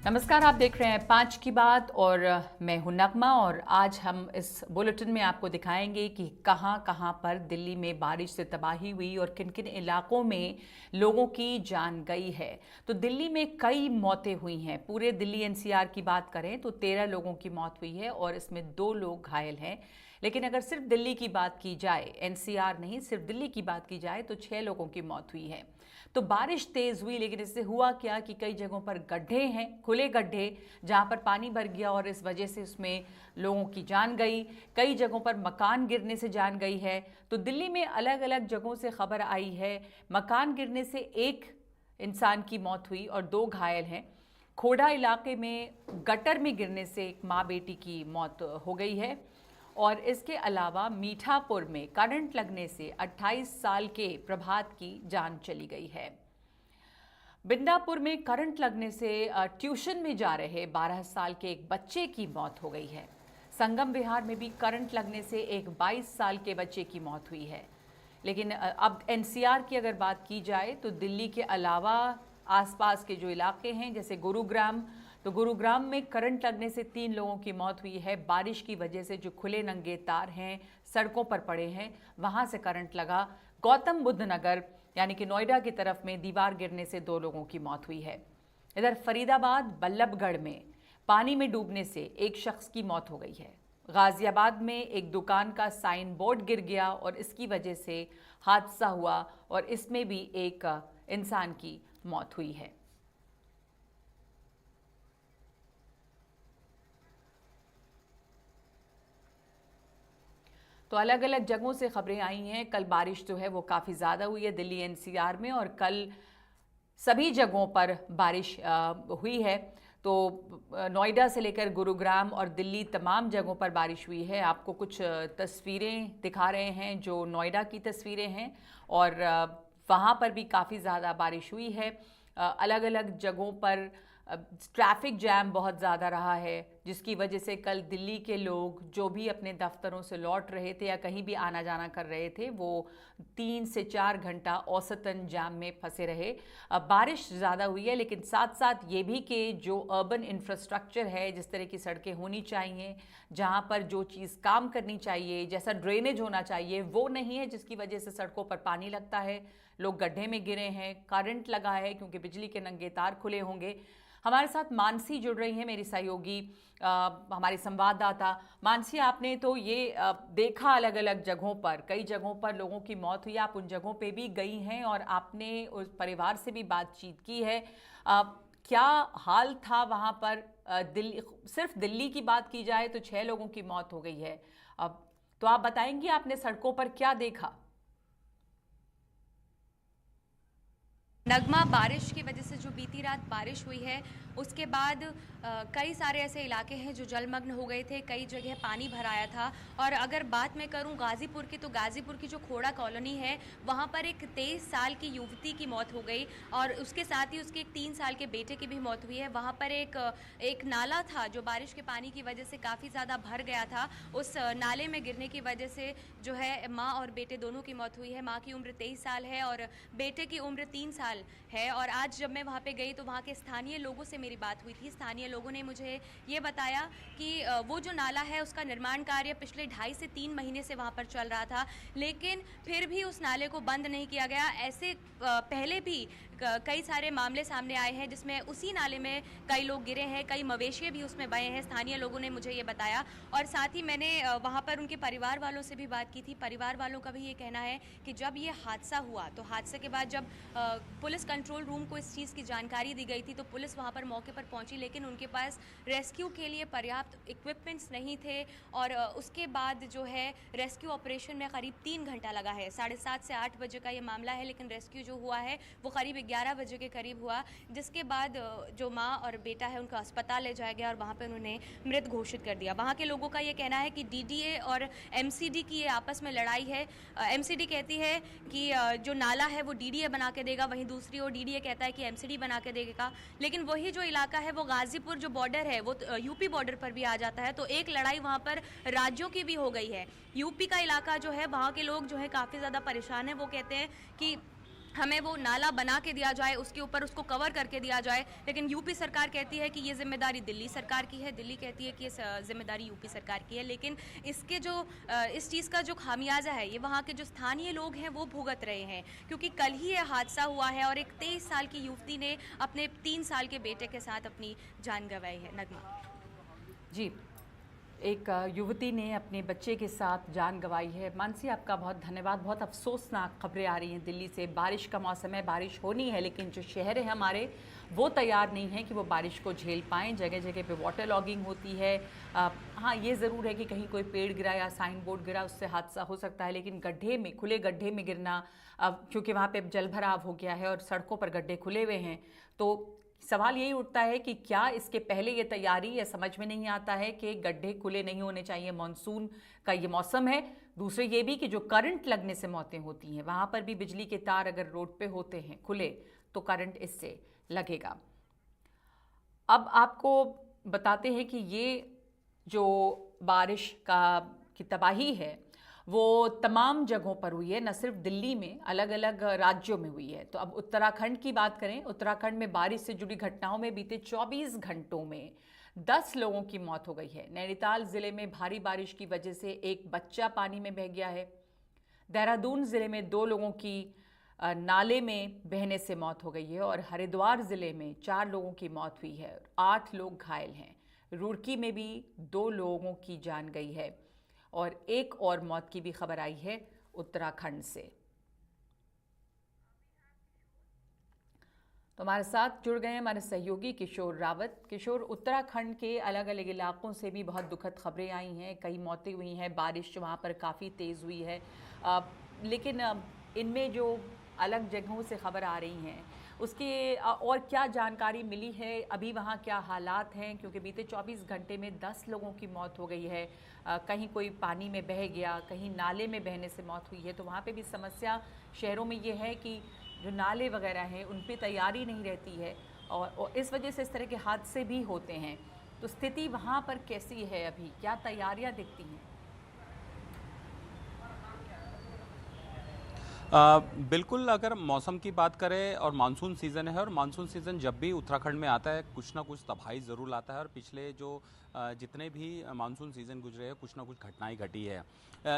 नमस्कार, आप देख रहे हैं 5 की बात और मैं हूं नगमा। और आज हम इस बुलेटिन में आपको दिखाएंगे कि कहां कहां पर दिल्ली में बारिश से तबाही हुई और किन किन इलाकों में लोगों की जान गई है। तो दिल्ली में कई मौतें हुई हैं। पूरे दिल्ली एनसीआर की बात करें तो 13 लोगों की मौत हुई है और इसमें 2 लोग घायल हैं। लेकिन अगर सिर्फ दिल्ली की बात की जाए, एनसीआर नहीं, सिर्फ दिल्ली की बात की जाए तो 6 लोगों की मौत हुई है। तो बारिश तेज हुई, लेकिन इससे हुआ क्या कि कई जगहों पर गड्ढे हैं, खुले गड्ढे, जहां पर पानी भर गया और इस वजह से उसमें लोगों की जान गई। कई जगहों पर मकान गिरने से जान गई है। तो दिल्ली में अलग अलग जगहों से खबर आई है। मकान गिरने से 1 इंसान की मौत हुई और 2 घायल हैं। खोड़ा इलाके में गटर में गिरने से एक माँ बेटी की मौत हो गई है। और इसके अलावा मीठापुर में करंट लगने से 28 साल के प्रभात की जान चली गई है। बिंदापुर में करंट लगने से ट्यूशन में जा रहे 12 साल के एक बच्चे की मौत हो गई है। संगम विहार में भी करंट लगने से एक 22 साल के बच्चे की मौत हुई है। लेकिन अब एनसीआर की अगर बात की जाए तो दिल्ली के अलावा आसपास के जो इलाके हैं, जैसे गुरुग्राम, तो गुरुग्राम में करंट लगने से 3 लोगों की मौत हुई है। बारिश की वजह से जो खुले नंगे तार हैं सड़कों पर पड़े हैं, वहां से करंट लगा। गौतम बुद्ध नगर यानी कि नोएडा की तरफ में दीवार गिरने से 2 लोगों की मौत हुई है। इधर फरीदाबाद बल्लभगढ़ में पानी में डूबने से एक शख्स की मौत हो गई है। गाजियाबाद में एक दुकान का साइन बोर्ड गिर गया और इसकी वजह से हादसा हुआ और इसमें भी एक इंसान की मौत हुई है। तो अलग अलग जगहों से खबरें आई हैं। कल बारिश जो है वो काफ़ी ज़्यादा हुई है दिल्ली एनसीआर में, और कल सभी जगहों पर बारिश हुई है। तो नोएडा से लेकर गुरुग्राम और दिल्ली तमाम जगहों पर बारिश हुई है। आपको कुछ तस्वीरें दिखा रहे हैं जो नोएडा की तस्वीरें हैं, और वहाँ पर भी काफ़ी ज़्यादा बारिश हुई है। अलग अलग जगहों पर ट्रैफिक जैम बहुत ज़्यादा रहा है, जिसकी वजह से कल दिल्ली के लोग जो भी अपने दफ्तरों से लौट रहे थे या कहीं भी आना जाना कर रहे थे, वो 3 से 4 घंटा औसतन जाम में फंसे रहे। बारिश ज़्यादा हुई है, लेकिन साथ साथ ये भी कि जो अर्बन इंफ्रास्ट्रक्चर है, जिस तरह की सड़कें होनी चाहिए, जहाँ पर जो चीज़ काम करनी चाहिए, जैसा ड्रेनेज होना चाहिए, वो नहीं है, जिसकी वजह से सड़कों पर पानी लगता है, लोग गड्ढे में गिरे हैं, करंट लगा है क्योंकि बिजली के नंगे तार खुले होंगे। हमारे साथ मानसी जुड़ रही हैं, मेरी सहयोगी, हमारी संवाददाता। मानसी, आपने तो ये देखा अलग अलग जगहों पर, कई जगहों पर लोगों की मौत हुई, आप उन जगहों पे भी गई हैं और आपने उस परिवार से भी बातचीत की है। क्या हाल था वहाँ पर? दिल्ली, सिर्फ दिल्ली की बात की जाए तो 6 लोगों की मौत हो गई है। अब तो आप बताएंगी आपने सड़कों पर क्या देखा? नगमा, बारिश की वजह से जो बीती रात बारिश हुई है उसके बाद कई सारे ऐसे इलाके हैं जो जलमग्न हो गए थे, कई जगह पानी भर आया था। और अगर बात मैं करूं गाज़ीपुर की, तो गाज़ीपुर की जो खोड़ा कॉलोनी है वहां पर एक 23 साल की युवती की मौत हो गई और उसके साथ ही उसके एक 3 साल के बेटे की भी मौत हुई है। वहां पर एक नाला था जो बारिश के पानी की वजह से काफ़ी ज़्यादा भर गया था। उस नाले में गिरने की वजह से जो है माँ और बेटे दोनों की मौत हुई है। माँ की उम्र 23 साल है और बेटे की उम्र 3 साल है। और आज जब मैं वहाँ पे गई तो वहाँ के स्थानीय लोगों से मेरी बात हुई थी। स्थानीय लोगों ने मुझे ये बताया कि वो जो नाला है उसका निर्माण कार्य पिछले 2.5 से 3 महीने से वहाँ पर चल रहा था, लेकिन फिर भी उस नाले को बंद नहीं किया गया। ऐसे पहले भी कई सारे मामले सामने आए हैं जिसमें उसी नाले में कई लोग गिरे हैं, कई मवेशी भी उसमें बहे हैं। स्थानीय लोगों ने मुझे ये बताया और साथ ही मैंने वहाँ पर उनके परिवार वालों से भी बात की थी। परिवार वालों का भी ये कहना है कि जब ये हादसा हुआ तो हादसे के बाद जब पुलिस कंट्रोल रूम को इस चीज़ की जानकारी दी गई थी तो पुलिस वहाँ पर मौके पर पहुँची, लेकिन उनके पास रेस्क्यू के लिए पर्याप्त इक्विपमेंट्स नहीं थे। और उसके बाद जो है रेस्क्यू ऑपरेशन में करीब 3 घंटा लगा है। 7:30 से 8 बजे का ये मामला है, लेकिन रेस्क्यू जो हुआ है वो करीब 11 बजे के करीब हुआ, जिसके बाद जो माँ और बेटा है उनको अस्पताल ले जाया गया और वहाँ पर उन्होंने मृत घोषित कर दिया। वहाँ के लोगों का ये कहना है कि डीडीए और एमसीडी की ये आपस में लड़ाई है। एमसीडी कहती है कि जो नाला है वो डीडीए बना के देगा, वहीं दूसरी ओर डीडीए कहता है कि एमसीडी बना के देगा। लेकिन वही जो इलाका है वो गाजीपुर जो बॉर्डर है वो यूपी बॉर्डर पर भी आ जाता है, तो एक लड़ाई वहाँ पर राज्यों की भी हो गई है। यूपी का इलाका जो है वहाँ के लोग जो है काफ़ी ज़्यादा परेशान है। वो कहते हैं कि हमें वो नाला बना के दिया जाए, उसके ऊपर उसको कवर करके दिया जाए। लेकिन यूपी सरकार कहती है कि ये ज़िम्मेदारी दिल्ली सरकार की है, दिल्ली कहती है कि ये ज़िम्मेदारी यूपी सरकार की है। लेकिन इसके जो इस चीज़ का जो खामियाजा है, ये वहाँ के जो स्थानीय लोग हैं वो भुगत रहे हैं, क्योंकि कल ही ये हादसा हुआ है और एक 23 साल की युवती ने अपने 3 साल के बेटे के साथ अपनी जान गंवाई है। नगमा जी, एक युवती ने अपने बच्चे के साथ जान गंवाई है। मानसी, आपका बहुत धन्यवाद। बहुत अफसोसनाक खबरें आ रही हैं दिल्ली से। बारिश का मौसम है, बारिश होनी है, लेकिन जो शहर है हमारे वो तैयार नहीं है कि वो बारिश को झेल पाएँ। जगह जगह पे वाटर लॉगिंग होती है। हाँ, ये ज़रूर है कि कहीं कोई पेड़ गिरा या साइन बोर्ड गिरा, उससे हादसा हो सकता है, लेकिन गड्ढे में, खुले गड्ढे में गिरना, अब क्योंकि वहाँ पे जल भराव हो गया है और सड़कों पर गड्ढे खुले हुए हैं, तो सवाल यही उठता है कि क्या इसके पहले ये तैयारी, या समझ में नहीं आता है कि गड्ढे खुले नहीं होने चाहिए। मॉनसून का ये मौसम है। दूसरे ये भी कि जो करंट लगने से मौतें होती हैं, वहाँ पर भी बिजली के तार अगर रोड पे होते हैं खुले, तो करंट इससे लगेगा। अब आपको बताते हैं कि ये जो बारिश की तबाही है वो तमाम जगहों पर हुई है, न सिर्फ दिल्ली में, अलग अलग राज्यों में हुई है। तो अब उत्तराखंड की बात करें। उत्तराखंड में बारिश से जुड़ी घटनाओं में बीते 24 घंटों में 10 लोगों की मौत हो गई है। नैनीताल जिले में भारी बारिश की वजह से एक बच्चा पानी में बह गया है। देहरादून जिले में 2 लोगों की नाले में बहने से मौत हो गई है और हरिद्वार जिले में 4 लोगों की मौत हुई है, 8 लोग घायल हैं। रुड़की में भी 2 लोगों की जान गई है और एक और मौत की भी खबर आई है उत्तराखंड से। तो हमारे साथ जुड़ गए हमारे सहयोगी किशोर रावत। किशोर, उत्तराखंड के अलग अलग इलाकों से भी बहुत दुखद खबरें आई हैं, कई मौतें हुई हैं, बारिश वहाँ पर काफ़ी तेज़ हुई है, लेकिन इनमें जो अलग जगहों से खबर आ रही हैं उसके और क्या जानकारी मिली है, अभी वहाँ क्या हालात हैं? क्योंकि बीते 24 घंटे में 10 लोगों की मौत हो गई है, कहीं कोई पानी में बह गया, कहीं नाले में बहने से मौत हुई है। तो वहाँ पे भी समस्या शहरों में ये है कि जो नाले वगैरह हैं उन पे तैयारी नहीं रहती है और इस वजह से इस तरह के हादसे भी होते हैं। तो स्थिति वहाँ पर कैसी है अभी, क्या तैयारियाँ दिखती हैं? बिल्कुल, अगर मौसम की बात करें और मानसून सीज़न है, और मानसून सीज़न जब भी उत्तराखंड में आता है कुछ ना कुछ तबाही ज़रूर लाता है। और पिछले जो जितने भी मानसून सीज़न गुजरे हैं कुछ ना कुछ घटनाएं घटी है।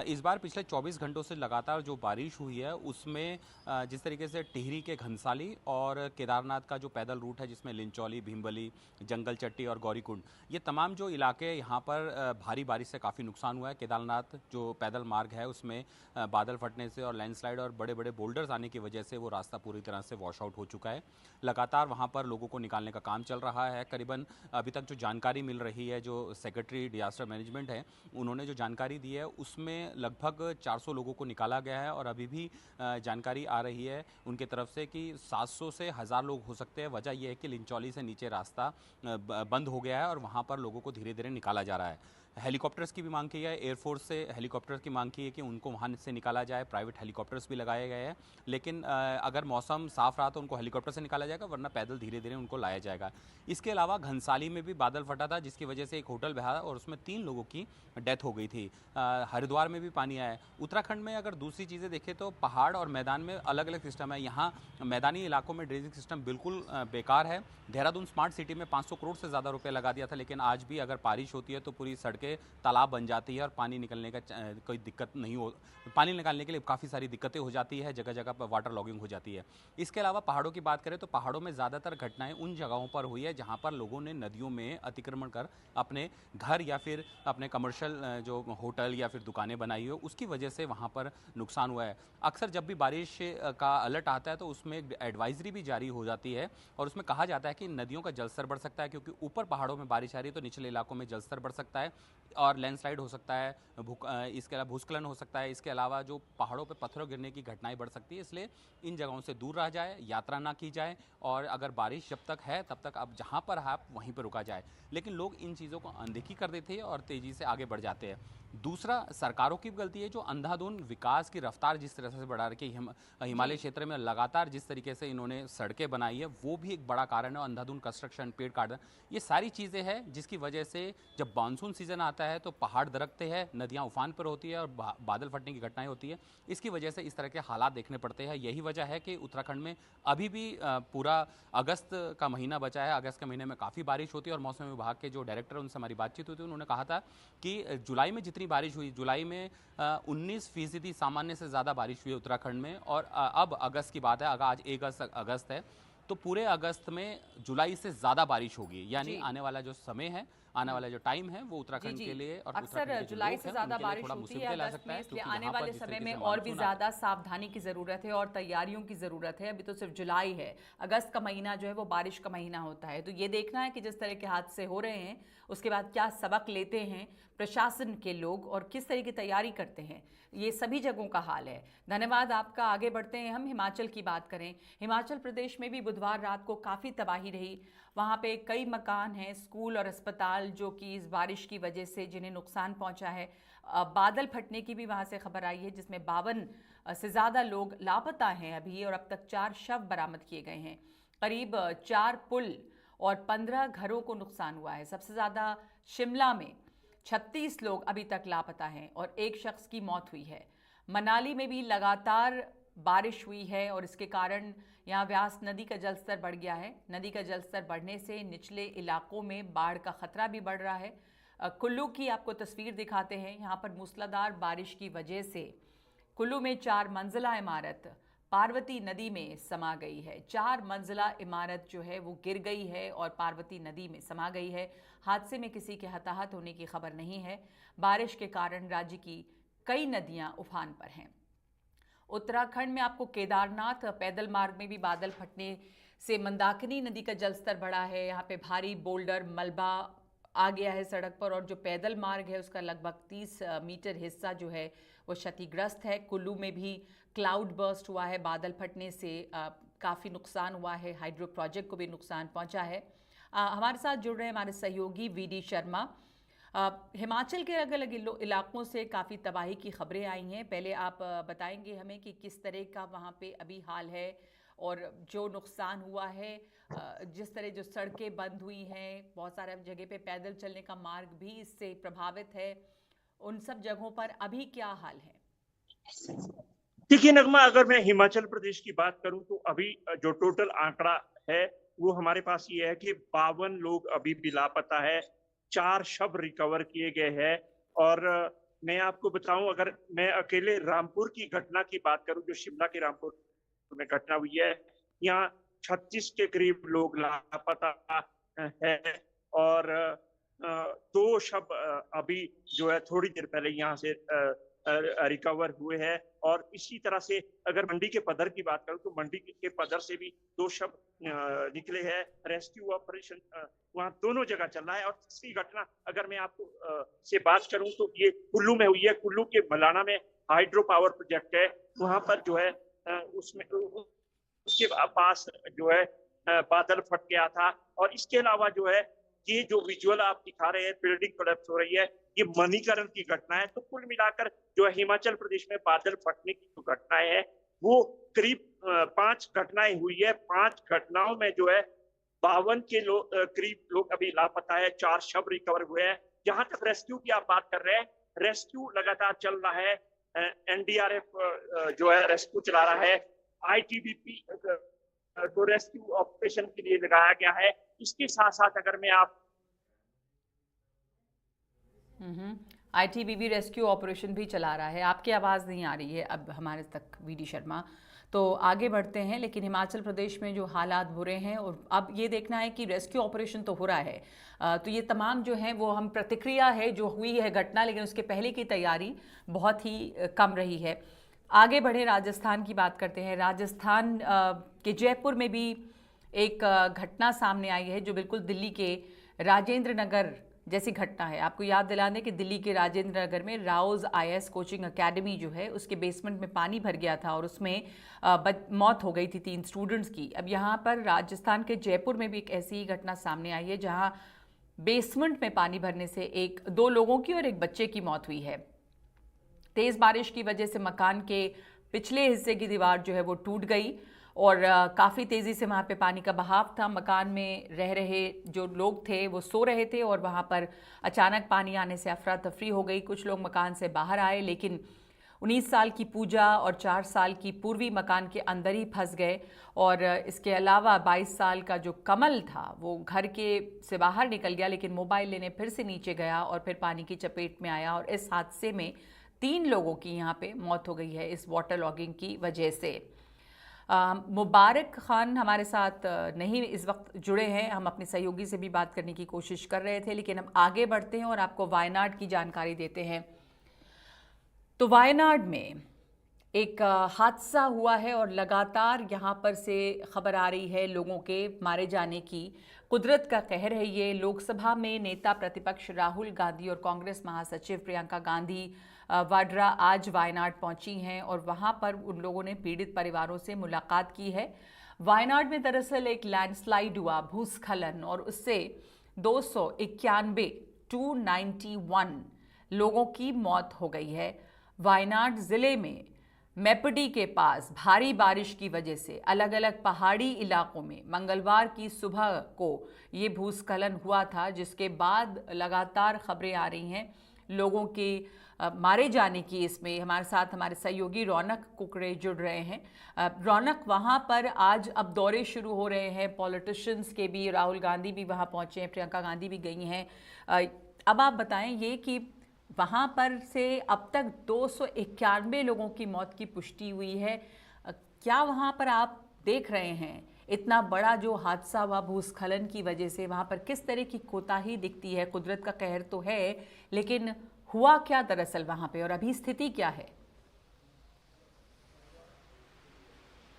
इस बार पिछले 24 घंटों से लगातार जो बारिश हुई है उसमें जिस तरीके से टिहरी के घनसाली और केदारनाथ का जो पैदल रूट है जिसमें लिंचौली, भीमबली, जंगल चट्टी और गौरीकुंड, ये तमाम जो इलाके यहाँ पर भारी बारिश से काफ़ी नुकसान हुआ है। केदारनाथ जो पैदल मार्ग है उसमें बादल फटने से और लैंडस्लाइड और बड़े बड़े बोल्डर्स आने की वजह से वो रास्ता पूरी तरह से वॉश आउट हो चुका है। लगातार वहाँ पर लोगों को निकालने का काम चल रहा है। करीबन अभी तक जो जानकारी मिल रही है, जो सेक्रेटरी डिजास्टर मैनेजमेंट है उन्होंने जो जानकारी दी है उसमें लगभग 400 लोगों को निकाला गया है। और अभी भी जानकारी आ रही है उनके तरफ से कि 700 से 1000 लोग हो सकते हैं। वजह यह है कि लिंचौली से नीचे रास्ता बंद हो गया है और वहाँ पर लोगों को धीरे धीरे निकाला जा रहा है। हेलीकॉप्टर्स की भी मांग की है, एयरफोर्स से हेलीकॉप्टर्स की मांग की है कि उनको वहाँ से निकाला जाए। प्राइवेट हेलीकॉप्टर्स भी लगाए गए हैं, लेकिन अगर मौसम साफ रहा तो उनको हेलीकॉप्टर से निकाला जाएगा, वरना पैदल धीरे धीरे उनको लाया जाएगा। इसके अलावा घनसाली में भी बादल फटा था जिसकी वजह से एक होटल बहा और उसमें 3 लोगों की डेथ हो गई थी। हरिद्वार में भी पानी आया है। उत्तराखंड में अगर दूसरी चीज़ें देखें तो पहाड़ और मैदान में अलग अलग सिस्टम है। यहाँ मैदानी इलाकों में ड्रेनेज सिस्टम बिल्कुल बेकार है। देहरादून स्मार्ट सिटी में 500 करोड़ से ज़्यादा रुपये लगा दिया था, लेकिन आज भी अगर बारिश होती है तो पूरी सड़कें तालाब बन जाती है और पानी निकलने का कोई दिक्कत नहीं हो, पानी निकालने के लिए काफ़ी सारी दिक्कतें हो जाती है, जगह जगह पर वाटर लॉगिंग हो जाती है। इसके अलावा पहाड़ों की बात करें तो पहाड़ों में ज़्यादातर घटनाएं उन जगहों पर हुई है जहां पर लोगों ने नदियों में अतिक्रमण कर अपने घर या फिर अपने कमर्शियल जो होटल या फिर दुकानें बनाई हो, उसकी वजह से वहाँ पर नुकसान हुआ है। अक्सर जब भी बारिश का अलर्ट आता है तो उसमें एडवाइजरी भी जारी हो जाती है और उसमें कहा जाता है कि नदियों का जलस्तर बढ़ सकता है, क्योंकि ऊपर पहाड़ों में बारिश आ रही है तो निचले इलाकों में जलस्तर बढ़ सकता है और लैंडस्लाइड हो सकता है, इसके अलावा भूस्खलन हो सकता है। इसके अलावा जो पहाड़ों पे पत्थरों गिरने की घटनाएं बढ़ सकती है, इसलिए इन जगहों से दूर रहा जाए, यात्रा ना की जाए और अगर बारिश जब तक है तब तक अब जहाँ पर है आप वहीं पर रुका जाए। लेकिन लोग इन चीज़ों को अनदेखी कर देते हैं और तेज़ी से आगे बढ़ जाते हैं। दूसरा, सरकारों की भी गलती है जो अंधाधुंध विकास की रफ्तार जिस तरह से बढ़ा रखी है। हिमालय क्षेत्र में लगातार जिस तरीके से इन्होंने सड़कें बनाई है वो भी एक बड़ा कारण है। अंधाधुंध कंस्ट्रक्शन, पेड़ काटना, ये सारी चीज़ें हैं जिसकी वजह से जब मानसून सीजन आता है तो पहाड़ दरकते हैं, नदियां उफान पर होती है और बादल फटने की घटनाएं होती है। इसकी वजह से इस तरह के हालात देखने पड़ते हैं। यही वजह है कि उत्तराखंड में अभी भी पूरा अगस्त का महीना बचा है। अगस्त के महीने में काफ़ी बारिश होती है और मौसम विभाग के जो डायरेक्टर उनसे हमारी बातचीत हुई थी, उन्होंने कहा था कि जुलाई में जितनी बारिश हुई, जुलाई में 19% सामान्य से ज़्यादा बारिश हुई उत्तराखंड में। और अब अगस्त की बात है, आज 1 अगस्त है, तो पूरे अगस्त में जुलाई से ज़्यादा बारिश होगी। यानी आने वाला जो समय है, आने वाला जो टाइम है वो उत्तराखंड के लिए और अक्सर जुलाई से ज़्यादा बारिश होती है अगस्त में, इसलिए आने वाले समय में और भी ज़्यादा सावधानी की ज़रूरत है और तैयारियों की ज़रूरत है। अभी तो सिर्फ जुलाई है, अगस्त का महीना जो है वो बारिश का महीना होता है। तो ये देखना है कि जिस तरह के हादसे हो रहे हैं उसके बाद क्या सबक लेते हैं प्रशासन के लोग और किस तरह की तैयारी करते हैं। ये सभी जगहों का हाल है। धन्यवाद आपका। आगे बढ़ते हैं, हम हिमाचल की बात करें। हिमाचल प्रदेश में भी बुधवार रात को काफ़ी तबाही रही। वहाँ पे कई मकान हैं, स्कूल और अस्पताल जो कि इस बारिश की वजह से जिन्हें नुकसान पहुँचा है। बादल फटने की भी वहाँ से खबर आई है जिसमें 52 से ज़्यादा लोग लापता हैं अभी और अब तक 4 शव बरामद किए गए हैं। करीब 4 पुल और 15 घरों को नुकसान हुआ है। सबसे ज़्यादा शिमला में 36 लोग अभी तक लापता हैं और 1 शख्स की मौत हुई है। मनाली में भी लगातार बारिश हुई है और इसके कारण यहाँ व्यास नदी का जलस्तर बढ़ गया है। नदी का जलस्तर बढ़ने से निचले इलाकों में बाढ़ का खतरा भी बढ़ रहा है। कुल्लू की आपको तस्वीर दिखाते हैं। यहाँ पर मूसलाधार बारिश की वजह से कुल्लू में 4 मंजिला इमारत पार्वती नदी में समा गई है। 4 मंजिला इमारत जो है वो गिर गई है और पार्वती नदी में समा गई है। हादसे में किसी के हताहत होने की खबर नहीं है। बारिश के कारण राज्य की कई नदियां उफान पर हैं। उत्तराखंड में आपको केदारनाथ पैदल मार्ग में भी बादल फटने से मंदाकिनी नदी का जलस्तर बढ़ा है। यहाँ पे भारी बोल्डर मलबा आ गया है सड़क पर और जो पैदल मार्ग है उसका लगभग 30 मीटर हिस्सा जो है वो क्षतिग्रस्त है। कुल्लू में भी क्लाउड बर्स्ट हुआ है, बादल फटने से काफ़ी नुकसान हुआ है। हाइड्रो प्रोजेक्ट को भी नुकसान पहुंचा है। हमारे साथ जुड़ रहे हैं हमारे सहयोगी वीडी शर्मा। हिमाचल के अलग अलग इलाकों से काफ़ी तबाही की खबरें आई हैं। पहले आप बताएंगे हमें कि किस तरह का वहाँ पे अभी हाल है और जो नुकसान हुआ है, जिस तरह जो सड़कें बंद हुई हैं, बहुत सारे जगह पे पैदल चलने का मार्ग भी इससे प्रभावित है, उन सब जगहों पर अभी क्या हाल है? देखिए नगमा, अगर मैं हिमाचल प्रदेश की बात करूं तो अभी जो टोटल आंकड़ा है वो हमारे पास ये है कि 52 लोग अभी भी लापता है, 4 शव रिकवर किए गए हैं। और मैं आपको बताऊं, अगर मैं अकेले रामपुर की घटना की बात करूं, जो शिमला के रामपुर में घटना हुई है, यहाँ 36 के करीब लोग लापता है और 2 शव अभी जो है थोड़ी देर पहले यहाँ से रिकवर हुए हैं। और इसी तरह से अगर मंडी के पदर की बात करूं तो मंडी के पदर से भी 2 शव निकले हैं। रेस्क्यू ऑपरेशन वहां दोनों जगह चल रहा है। और तीसरी घटना अगर मैं आपको से बात करूं तो ये कुल्लू में हुई है। कुल्लू के मलाना में हाइड्रो पावर प्रोजेक्ट है, वहां पर जो है उसमें उसके पास जो है बादल फट गया था। और इसके अलावा जो है ये जो विजुअल आप दिखा रहे हैं, बिल्डिंग कोलैप्स हो रही है, ये मणिकरण की घटना है। तो कुल मिलाकर जो है हिमाचल प्रदेश में बादल फटने की जो घटनाएं है वो करीब 5 घटनाएं हुई है। 5 घटनाओं में जो है 52 के करीब लोग अभी लापता है, 4 शव रिकवर हुए हैं। जहां तक रेस्क्यू की आप बात कर रहे हैं, रेस्क्यू लगातार चल रहा है। एनडीआरएफ जो है रेस्क्यू चला रहा है। आईटीबीपी को रेस्क्यू ऑपरेशन के लिए लगाया गया है। इसके साथ साथ अगर मैं आप आईटीबीपी रेस्क्यू ऑपरेशन भी चला रहा है। आपकी आवाज़ नहीं आ रही है अब हमारे तक वीडी शर्मा, तो आगे बढ़ते हैं। लेकिन हिमाचल प्रदेश में जो हालात बुरे हैं और अब ये देखना है कि रेस्क्यू ऑपरेशन तो हो रहा है, तो ये तमाम जो हैं वो हम प्रतिक्रिया है जो हुई है घटना, लेकिन उसके पहले की तैयारी बहुत ही कम रही है। आगे बढ़े, राजस्थान की बात करते हैं। राजस्थान के जयपुर में भी एक घटना सामने आई है जो बिल्कुल दिल्ली के राजेंद्र नगर जैसी घटना है। आपको याद दिला दें कि दिल्ली के राजेंद्र नगर में राउज आईएएस कोचिंग एकेडमी जो है उसके बेसमेंट में पानी भर गया था और उसमें मौत हो गई थी 3 स्टूडेंट्स की। अब यहाँ पर राजस्थान के जयपुर में भी एक ऐसी ही घटना सामने आई है जहाँ बेसमेंट में पानी भरने से 2 लोगों की और 1 बच्चे की मौत हुई है। तेज़ बारिश की वजह से मकान के पिछले हिस्से की दीवार जो है वो टूट गई और काफ़ी तेज़ी से वहाँ पे पानी का बहाव था। मकान में रह रहे जो लोग थे वो सो रहे थे और वहाँ पर अचानक पानी आने से अफरा तफरी हो गई। कुछ लोग मकान से बाहर आए, लेकिन 19 साल की पूजा और 4 साल की पूर्वी मकान के अंदर ही फंस गए। और इसके अलावा 22 साल का जो कमल था वो घर के से बाहर निकल गया, लेकिन मोबाइल लेने फिर से नीचे गया और फिर पानी की चपेट में आया। और इस हादसे में 3 लोगों की यहाँ पे मौत हो गई है इस वाटर लॉगिंग की वजह से। मुबारक खान हमारे साथ नहीं इस वक्त जुड़े हैं, हम अपने सहयोगी से भी बात करने की कोशिश कर रहे थे, लेकिन हम आगे बढ़ते हैं और आपको वायनाड की जानकारी देते हैं। तो वायनाड में एक हादसा हुआ है और लगातार यहाँ पर से खबर आ रही है लोगों के मारे जाने की। कुदरत का कहर है ये। लोकसभा में नेता प्रतिपक्ष राहुल गांधी और कांग्रेस महासचिव प्रियंका गांधी वाड्रा आज वायनाड पहुंची हैं और वहां पर उन लोगों ने पीड़ित परिवारों से मुलाकात की है। वायनाड में दरअसल एक लैंडस्लाइड हुआ, भूस्खलन, और उससे 291 लोगों की मौत हो गई है। वायनाड ज़िले में मेपडी के पास भारी बारिश की वजह से अलग अलग पहाड़ी इलाकों में मंगलवार की सुबह को ये भूस्खलन हुआ था, जिसके बाद लगातार खबरें आ रही हैं लोगों के मारे जाने की। इसमें हमारे साथ हमारे सहयोगी रौनक कुकड़े जुड़ रहे हैं। रौनक, वहाँ पर आज अब दौरे शुरू हो रहे हैं पॉलिटिशियंस के भी, राहुल गांधी भी वहाँ पहुँचे हैं, प्रियंका गांधी भी गई हैं। अब आप बताएं ये कि वहाँ पर से अब तक 291 लोगों की मौत की पुष्टि हुई है। क्या वहाँ पर आप देख रहे हैं इतना बड़ा जो हादसा हुआ भूस्खलन की वजह से, वहाँ पर किस तरह की कोताही दिखती है? कुदरत का कहर तो है, लेकिन हुआ क्या दरअसल वहाँ पे और अभी स्थिति क्या है?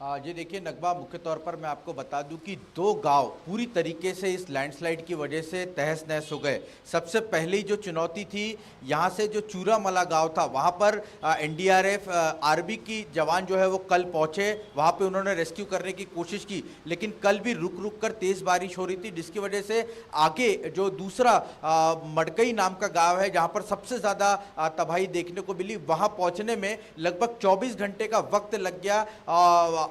जी देखिए नगमा, मुख्य तौर पर मैं आपको बता दूं कि 2 गांव पूरी तरीके से इस लैंडस्लाइड की वजह से तहस नहस हो गए। सबसे पहली जो चुनौती थी, यहाँ से जो चूरामला गांव था वहाँ पर एनडीआरएफ आर्मी की जवान जो है वो कल पहुँचे, वहाँ पे उन्होंने रेस्क्यू करने की कोशिश की, लेकिन कल भी रुक रुक कर तेज़ बारिश हो रही थी, जिसकी वजह से आगे जो दूसरा मडकई नाम का गाँव है जहाँ पर सबसे ज़्यादा तबाही देखने को मिली, वहाँ पहुँचने में लगभग 24 घंटे का वक्त लग गया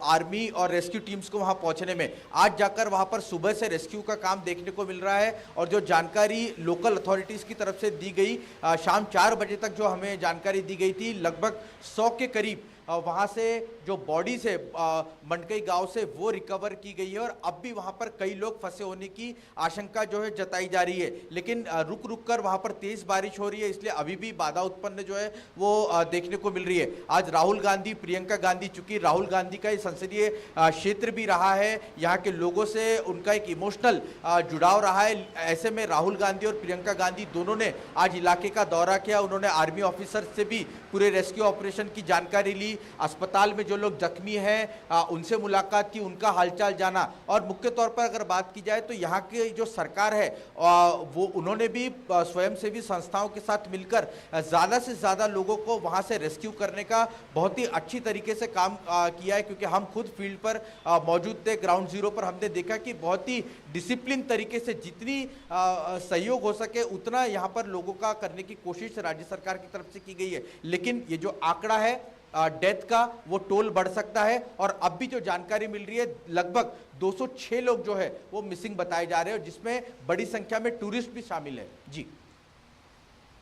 आर्मी और रेस्क्यू टीम्स को वहां पहुंचने में। आज जाकर वहां पर सुबह से रेस्क्यू का काम देखने को मिल रहा है और जो जानकारी लोकल अथॉरिटीज की तरफ से दी गई, शाम 4 बजे तक जो हमें जानकारी दी गई थी, लगभग 100 के करीब वहाँ से जो बॉडी से मंडकई गांव से वो रिकवर की गई है और अब भी वहाँ पर कई लोग फंसे होने की आशंका जो है जताई जा रही है। लेकिन रुक रुक कर वहाँ पर तेज़ बारिश हो रही है, इसलिए अभी भी बाधा उत्पन्न जो है वो देखने को मिल रही है। आज राहुल गांधी, प्रियंका गांधी, चूंकि राहुल गांधी का संसदीय क्षेत्र भी रहा है, यहाँ के लोगों से उनका एक इमोशनल जुड़ाव रहा है, ऐसे में राहुल गांधी और प्रियंका गांधी दोनों ने आज इलाके का दौरा किया। उन्होंने आर्मी ऑफिसर से भी पूरे रेस्क्यू ऑपरेशन की जानकारी ली, अस्पताल में जो लोग जख्मी हैं उनसे मुलाकात की, उनका हालचाल जाना। और मुख्य तौर पर अगर बात की जाए तो यहाँ की जो सरकार है वो उन्होंने भी स्वयंसेवी संस्थाओं के साथ मिलकर ज़्यादा से ज़्यादा लोगों को वहाँ से रेस्क्यू करने का बहुत ही अच्छी तरीके से काम किया है, क्योंकि हम खुद फील्ड पर मौजूद थे, ग्राउंड जीरो पर हमने देखा कि बहुत ही डिसिप्लिन तरीके से जितनी सहयोग हो सके उतना यहाँ पर लोगों का करने की कोशिश राज्य सरकार की तरफ से की गई है। लेकिन ये जो आंकड़ा है डेथ का, वो टोल बढ़ सकता है और अब भी जो जानकारी मिल रही है लगभग 206 लोग जो है वो मिसिंग बताए जा रहे हैं, जिसमें बड़ी संख्या में टूरिस्ट भी शामिल है।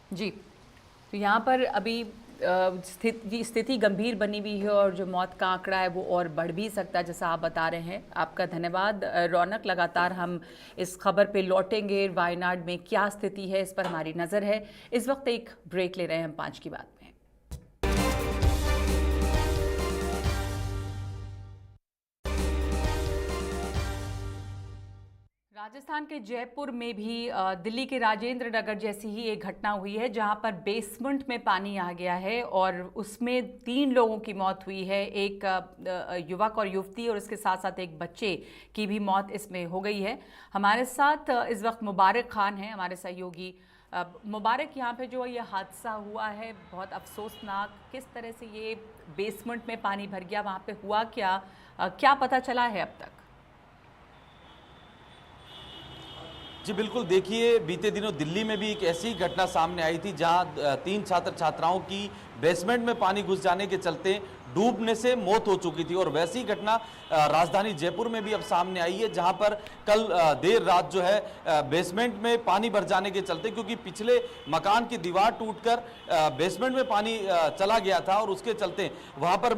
जी तो यहाँ पर अभी स्थिति गंभीर बनी हुई है और जो मौत का आंकड़ा है वो और बढ़ भी सकता है, जैसा आप बता रहे हैं। आपका धन्यवाद रौनक। लगातार हम इस खबर पे लौटेंगे, वायनाड में क्या स्थिति है इस पर हमारी नज़र है। इस वक्त एक ब्रेक ले रहे हैं हम 5 की बात में। राजस्थान के जयपुर में भी दिल्ली के राजेंद्र नगर जैसी ही एक घटना हुई है, जहां पर बेसमेंट में पानी आ गया है और उसमें 3 लोगों की मौत हुई है, एक युवक और युवती और उसके साथ साथ एक बच्चे की भी मौत इसमें हो गई है। हमारे साथ इस वक्त मुबारक खान हैं, हमारे सहयोगी। मुबारक, यहाँ पे जो ये हादसा हुआ है बहुत अफसोसनाक, किस तरह से ये बेसमेंट में पानी भर गया, वहाँ पे हुआ क्या, क्या पता चला है अब तक? जी बिल्कुल, देखिए बीते दिनों दिल्ली में भी एक ऐसी घटना सामने आई थी जहां 3 छात्र छात्राओं की बेसमेंट में पानी घुस जाने के चलते डूबने से मौत हो चुकी थी। और वैसी घटना राजधानी जयपुर में भी अब सामने आई है, जहां पर कल देर रात जो है बेसमेंट में पानी भर जाने के चलते, क्योंकि पिछले मकान की दीवार टूटकर बेसमेंट में पानी चला गया था और उसके चलते वहां पर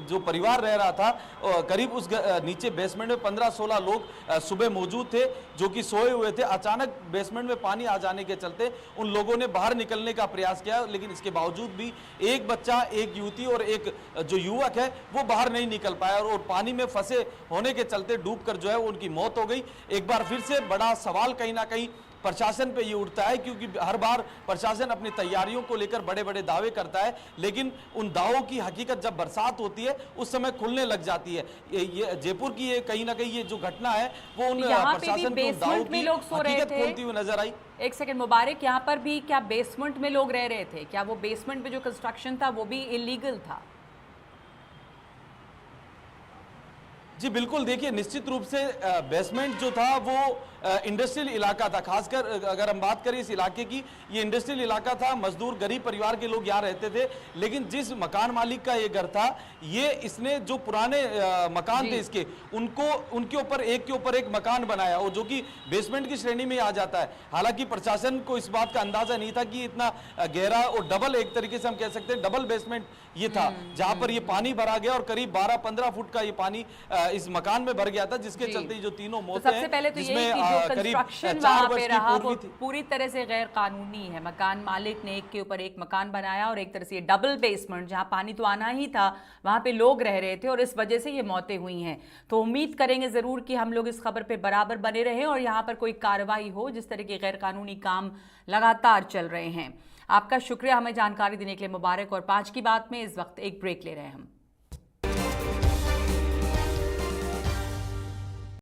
जो परिवार रह रहा था करीब उस नीचे बेसमेंट में 15-16 लोग सुबह मौजूद थे जो कि सोए हुए थे। अचानक बेसमेंट में पानी आ जाने के चलते उन लोगों ने बाहर निकलने का प्रयास किया, लेकिन इसके बावजूद भी एक बच्चा, एक युवती और एक जो युवक है वो बाहर नहीं निकल पाया और पानी में फंसे होने के चलते डूबकर जो है उनकी मौत हो गई। एक बार फिर से बड़ा सवाल कहीं ना कहीं प्रशासन पे ये उठता है, क्योंकि हर बार प्रशासन अपनी तैयारियों को लेकर बड़े बड़े दावे करता है, लेकिन उन दावों की हकीकत जब बरसात होती है उस समय खुलने लग जाती है। ये जयपुर की ये कहीं ना कहीं ये जो घटना है वो उन प्रशासन के दावों की हकीकत खोलती हुई नजर आई। एक सेकंड मुबारक, यहाँ पर भी क्या बेसमेंट में लोग रह रहे थे? क्या वो बेसमेंट में जो कंस्ट्रक्शन था वो भी इलीगल था? जी बिल्कुल, देखिए निश्चित रूप से बेसमेंट जो था वो इंडस्ट्रियल इलाका था। खासकर अगर हम बात करें इस इलाके की, ये इंडस्ट्रियल इलाका था, मजदूर गरीब परिवार के लोग यहाँ रहते थे। लेकिन जिस मकान मालिक का ये घर था, ये इसने जो पुराने मकान थे इसके, उनके ऊपर एक मकान बनाया और जो कि बेसमेंट की श्रेणी में आ जाता है। हालांकि प्रशासन को इस बात का अंदाजा नहीं था कि इतना गहरा और डबल, एक तरीके से हम कह सकते हैं डबल बेसमेंट ये था, जहां पर ये पानी भरा गया और करीब 12-15 फुट का ये पानी इस मकान में भर गया था, जिसके चलते जो तीनों मौतें सबसे पहले तो यही कि जो कंस्ट्रक्शन वहां पे रहा वो पूरी तरह से गैर कानूनी है। मकान मालिक ने एक के ऊपर एक मकान बनाया और एक तरह से ये डबल बेसमेंट, जहां पानी तो आना ही था, वहां पे लोग रह रहे थे और इस वजह से ये मौतें हुई हैं। तो उम्मीद करेंगे जरूर कि हम लोग इस खबर पे बराबर बने रहें और यहाँ पर कोई कार्रवाई हो। जिस तरह के गैर कानूनी काम लगातार चल रहे हैं। आपका शुक्रिया हमें जानकारी देने के लिए मुबारक। और 5 की बात में इस वक्त एक ब्रेक ले रहे हैं हम।